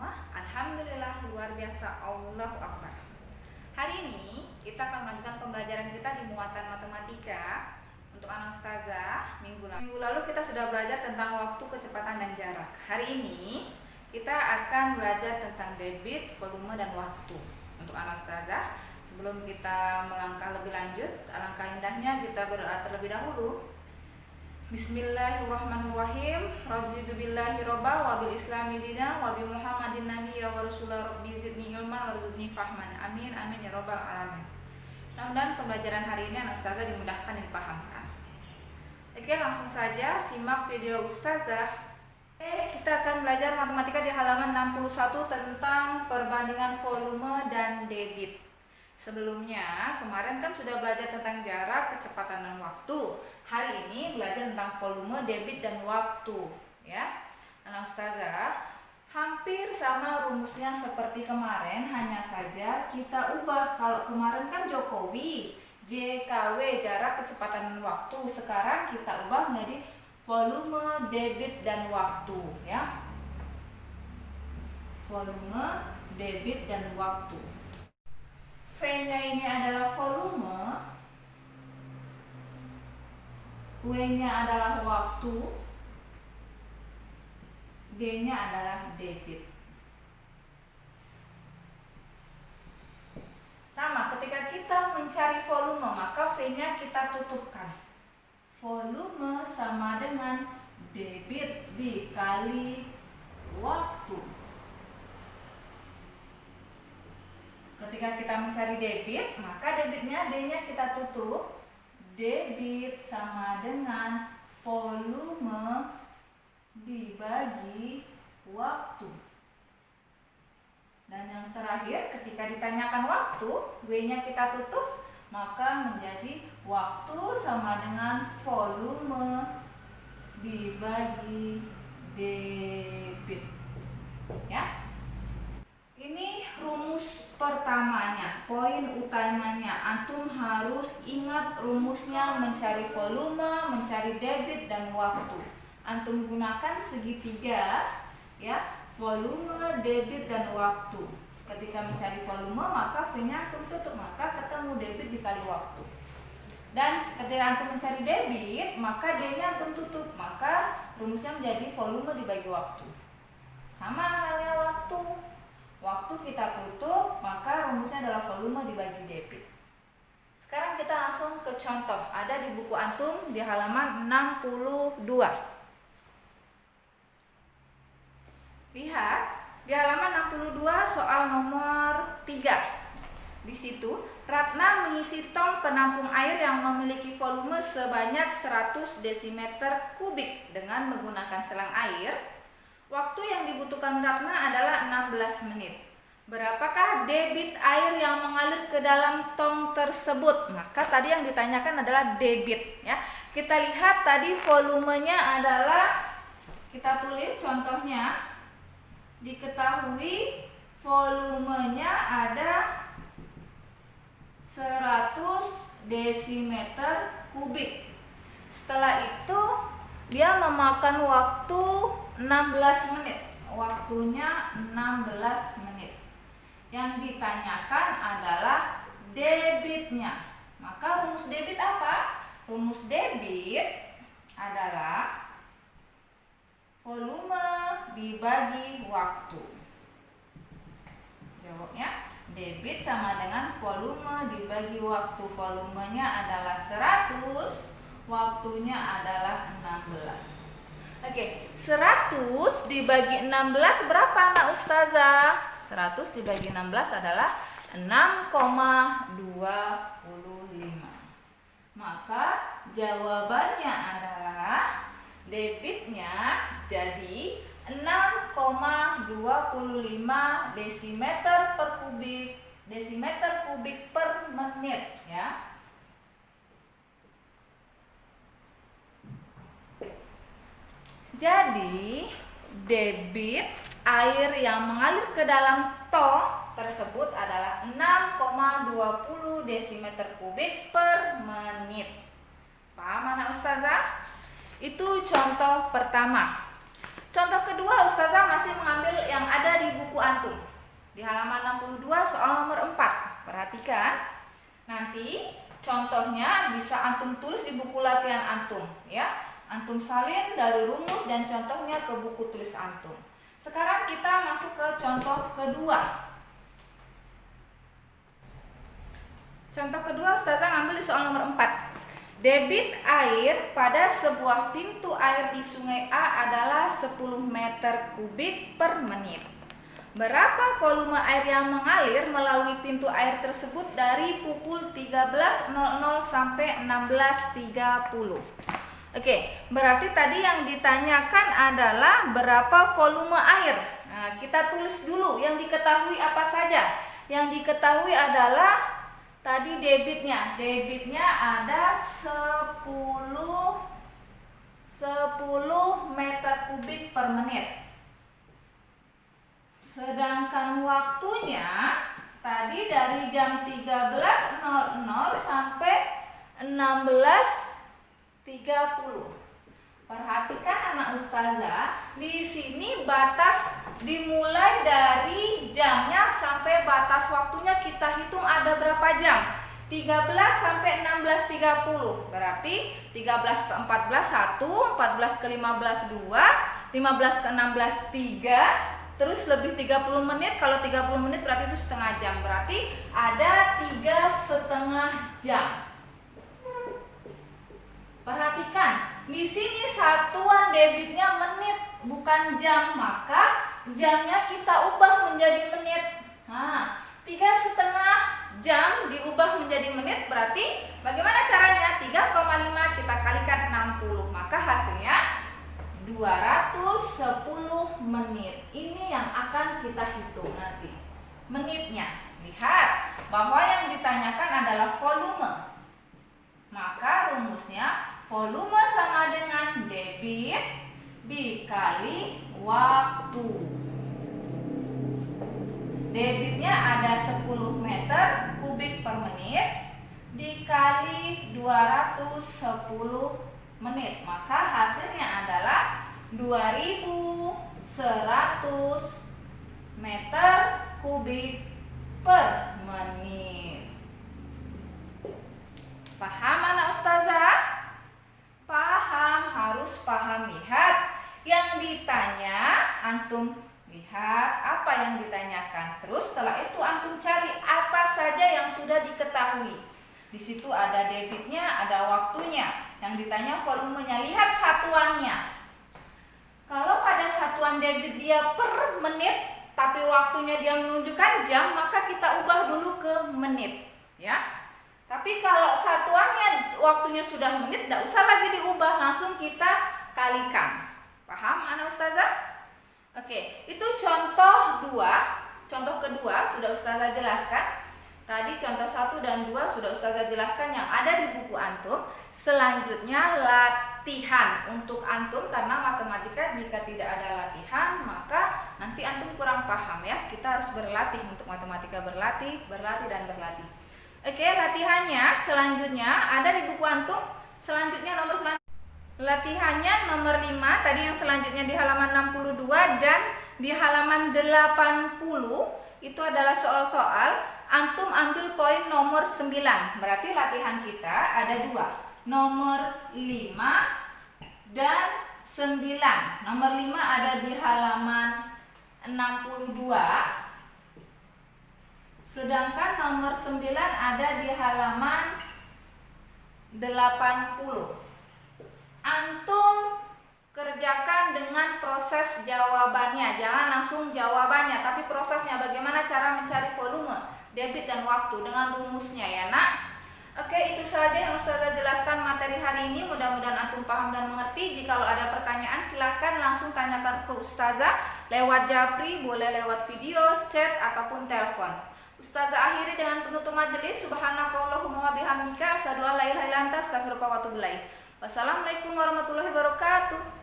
semua. Alhamdulillah, luar biasa, Allahu Akbar. Hari ini kita akan melanjutkan pembelajaran kita di muatan matematika untuk anak ustazah. Minggu lalu kita sudah belajar tentang waktu, kecepatan, dan jarak. Hari ini kita akan belajar tentang debit, volume, dan waktu untuk anak ustazah. Sebelum kita melangkah lebih lanjut, alangkah indahnya kita berdoa terlebih dahulu. Bismillahirrahmanirrahim. Raditu billahi robba wa bil islami dina wa bi Muhammadin nabiyya wa rasulah rabbi zidni ilman warzuqni fahman. Amin amin ya rabbal alamin. Mudah-mudahan pembelajaran hari ini anak ustazah dimudahkan dan dipahamkan. Oke, langsung saja simak video ustazah. Kita akan belajar matematika di halaman 61 tentang perbandingan volume dan debit. Sebelumnya, kemarin kan sudah belajar tentang jarak, kecepatan, dan waktu. Hari ini belajar tentang volume, debit, dan waktu. Ya, anak ustazah, hampir sama rumusnya seperti kemarin, hanya saja kita ubah. Kalau kemarin kan Jokowi, JKW, jarak, kecepatan, dan waktu. Sekarang kita ubah menjadi volume, debit, dan waktu. Ya, volume, debit, dan waktu. V-nya ini adalah volume, W-nya adalah waktu, D-nya adalah debit. Sama, ketika kita mencari volume, maka V-nya kita tutupkan. Volume sama dengan debit dikali waktu. Ketika kita mencari debit, maka debitnya D-nya kita tutup. Debit sama dengan volume dibagi waktu. Dan yang terakhir, ketika ditanyakan waktu, W-nya kita tutup, maka menjadi waktu sama dengan volume dibagi debit. Ya. Ini rumus pertamanya, poin utamanya. Antum harus ingat rumusnya mencari volume, mencari debit, dan waktu. Antum gunakan segitiga, ya, volume, debit, dan waktu. Ketika mencari volume, maka V-nya antum tutup, maka ketemu debit dikali waktu. Dan ketika antum mencari debit, maka D-nya antum tutup, maka rumusnya menjadi volume dibagi waktu. Sama halnya waktu. Waktu kita tutup, maka rumusnya adalah volume dibagi debit. Sekarang kita langsung ke contoh. Ada di buku antum di halaman 62. Lihat, di halaman 62 soal nomor 3. Di situ, Ratna mengisi tong penampung air yang memiliki volume sebanyak 100 desimeter kubik dengan menggunakan selang air. Waktu yang dibutuhkan Ratna adalah 16 menit. Berapakah debit air yang mengalir ke dalam tong tersebut? Maka tadi yang ditanyakan adalah debit, ya. Kita lihat tadi volumenya adalah, kita tulis contohnya, diketahui volumenya ada 100 desimeter kubik. Setelah itu dia memakan waktu 16 menit. Waktunya 16 menit. Yang ditanyakan adalah debitnya. Maka rumus debit apa? Rumus debit adalah volume dibagi waktu. Jawabnya debit sama dengan volume dibagi waktu. Volumenya adalah 100, waktunya adalah 16. Oke, 100 dibagi 16 berapa anak ustazah? 100 dibagi 16 adalah 6,25. Maka jawabannya adalah debitnya jadi 6,25 desimeter per kubik, desimeter kubik per menit, ya. Jadi, debit air yang mengalir ke dalam tong tersebut adalah 6,20 desimeter kubik per menit. Paham anak ustazah? Itu contoh pertama. Contoh kedua, Ustazah masih mengambil yang ada di buku antum. Di halaman 62 soal nomor 4. Perhatikan. Nanti contohnya bisa antum tulis di buku latihan antum, ya. Antum salin dari rumus dan contohnya ke buku tulis antum. Sekarang kita masuk ke contoh kedua. Contoh kedua Ustazah ngambil di soal nomor 4. Debit air pada sebuah pintu air di sungai A adalah 10 meter kubik per menit. Berapa volume air yang mengalir melalui pintu air tersebut dari pukul 13.00 sampai 16.30? Oke, berarti tadi yang ditanyakan adalah berapa volume air. Nah, kita tulis dulu yang diketahui apa saja. Yang diketahui adalah tadi debitnya. Debitnya ada 10 meter kubik per menit. Sedangkan waktunya tadi dari jam 13.00 sampai 16.30. Perhatikan anak ustazah, di sini batas dimulai dari jamnya sampai batas waktunya kita hitung ada berapa jam? 13 sampai 16.30. Berarti 13 ke 14 1, 14 ke 15 2, 15 ke 16 3. Terus lebih 30 menit, kalau 30 menit berarti itu setengah jam. Berarti ada 3,5 jam. Perhatikan, di sini satuan debitnya menit, bukan jam. Maka jamnya kita ubah menjadi menit. Nah, 3,5 jam diubah menjadi menit, berarti bagaimana caranya? 3,5 kita kalikan 60. Maka hasilnya 210 menit. Ini yang akan kita hitung nanti menitnya. Lihat bahwa yang ditanyakan adalah volume. Maka rumusnya volume sama dengan debit dikali waktu. Debitnya ada 10 meter kubik per menit dikali 210 menit. Maka hasilnya adalah 2100 meter kubik per menit. Paham anak ustazah? Paham, harus paham. Lihat yang ditanya, antum lihat apa yang ditanyakan. Terus setelah itu antum cari apa saja yang sudah diketahui. Di situ ada debitnya, ada waktunya. Yang ditanya volumenya, lihat satuannya. Kalau pada satuan debit dia per menit, tapi waktunya dia menunjukkan jam, maka kita ubah dulu ke menit, ya. Tapi kalau satuannya waktunya sudah menit, tidak usah lagi diubah, langsung kita kalikan. Paham anak ustazah? Oke, itu contoh 2. Contoh kedua sudah ustazah jelaskan. Tadi contoh 1 dan 2 sudah ustazah jelaskan yang ada di buku antum. Selanjutnya latihan untuk antum, karena matematika jika tidak ada latihan maka nanti antum kurang paham, ya. Kita harus berlatih untuk matematika, berlatih dan berlatih. Oke, latihannya selanjutnya ada di buku antum. Selanjutnya latihannya nomor 5. Tadi yang selanjutnya di halaman 62 dan di halaman 80 itu adalah soal-soal. Antum ambil poin nomor 9. Berarti latihan kita ada 2. Nomor 5 dan 9. Nomor 5 ada di halaman 62. Sedangkan nomor 9 ada di halaman 80. Antum kerjakan dengan proses jawabannya. Jangan langsung jawabannya, tapi prosesnya bagaimana cara mencari volume, debit dan waktu dengan rumusnya, ya nak. Oke, itu saja yang ustazah jelaskan materi hari ini. Mudah-mudahan antum paham dan mengerti. Jika ada pertanyaan silahkan langsung tanyakan ke ustazah lewat japri, boleh lewat video, chat ataupun telepon. Ustazah akhiri dengan penutup majelis. Subhanakallahumma wa bihamdika asyhadu an la ilaha illa anta astaghfiruka wa atubu ilaik. Wassalamualaikum warahmatullahi wabarakatuh.